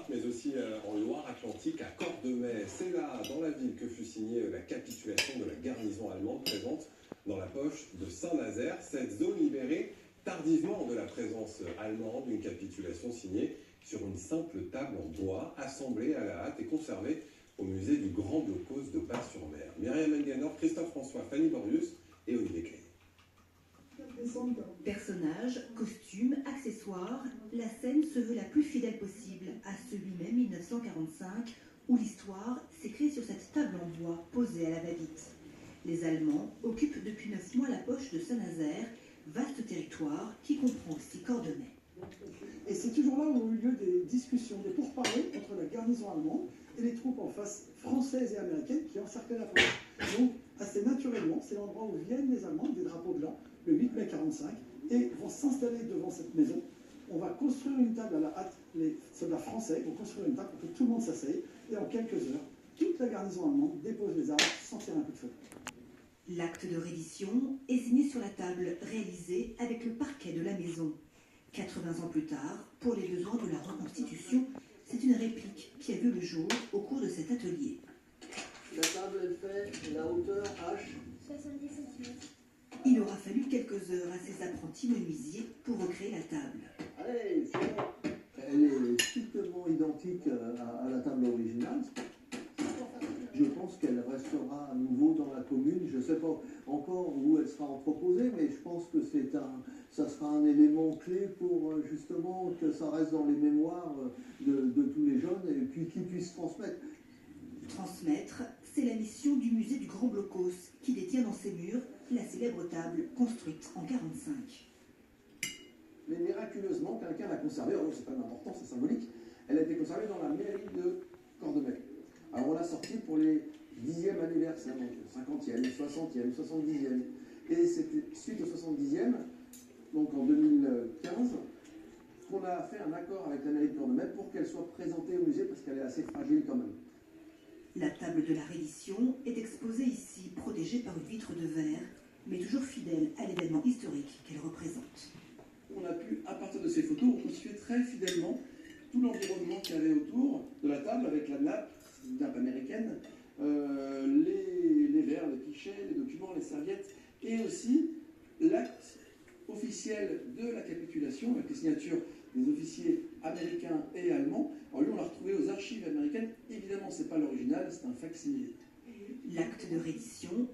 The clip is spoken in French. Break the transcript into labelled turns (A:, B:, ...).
A: mais aussi en Loire-Atlantique, à Cordemais. C'est là, dans la ville, que fut signée la capitulation de la garnison allemande présente dans la poche de Saint-Nazaire. Cette zone libérée tardivement de la présence allemande, une capitulation signée sur une simple table en bois, assemblée à la hâte et conservée au musée du Grand Blocos de Bas-sur-Mer. Myriam Engenor, Christophe François, Fanny Borius et Olivier Clé.
B: Personnages, costumes, accessoires, la scène se veut la plus fidèle possible à celui-même 1945 où l'histoire s'écrit sur cette table en bois posée à la va-vite. Les Allemands occupent depuis 9 mois la poche de Saint-Nazaire, vaste territoire qui comprend aussi Cordemais.
C: Et c'est toujours là où ont eu lieu des discussions, des pourparlers entre la garnison allemande et les troupes en face françaises et américaines qui encerclaient la France. Donc, assez naturellement, c'est l'endroit où viennent les Allemands, des drapeaux blancs, le 8 mai 45, et vont s'installer devant cette maison. On va construire une table à la hâte, les soldats français vont construire une table pour que tout le monde s'asseye, et en quelques heures, toute la garnison allemande dépose les armes sans tirer un coup de feu.
B: L'acte de reddition est signé sur la table réalisée avec le parquet de la maison. 80 ans plus tard, pour les besoins de la reconstitution, c'est une réplique qui a vu le jour au cours de cet atelier.
D: La table, elle fait la hauteur H
E: 70 cm.
B: Il aura fallu quelques heures à ces apprentis menuisiers pour recréer la table.
D: Allez, c'est bon. Elle est strictement identique à la table originale. Je pense qu'elle restera à nouveau dans la commune. Je ne sais pas encore où elle sera entreposée, mais je pense que ça sera un élément clé pour justement que ça reste dans les mémoires de tous les jeunes et puis qu'ils puissent transmettre.
B: Transmettre, c'est la mission du musée du Grand Blocos, qui détient dans ses murs la célèbre table construite en 1945.
F: Mais miraculeusement, quelqu'un l'a conservée. Alors, c'est pas important, c'est symbolique. Elle a été conservée dans la mairie de Cordemais. Alors, on l'a sortie pour les 10e anniversaire, donc 50e, 60e, 70e. Et c'était suite au 70e, donc en 2015, qu'on a fait un accord avec la mairie de Cordemais pour qu'elle soit présentée au musée parce qu'elle est assez fragile quand même.
B: La table de la reddition est exposée ici, protégée par une vitre de verre, mais toujours fidèle à l'événement historique qu'elle représente.
F: On a pu, à partir de ces photos, reconstituer très fidèlement tout l'environnement qu'il y avait autour de la table, avec la nappe américaine, les verres, les pichets, les documents, les serviettes, et aussi l'acte officiel de la capitulation, avec les signatures des officiers américains et allemands. Alors lui, on l'a retrouvé aux archives américaines. Évidemment, ce n'est pas l'original, c'est un facsimilé.
B: L'acte de reddition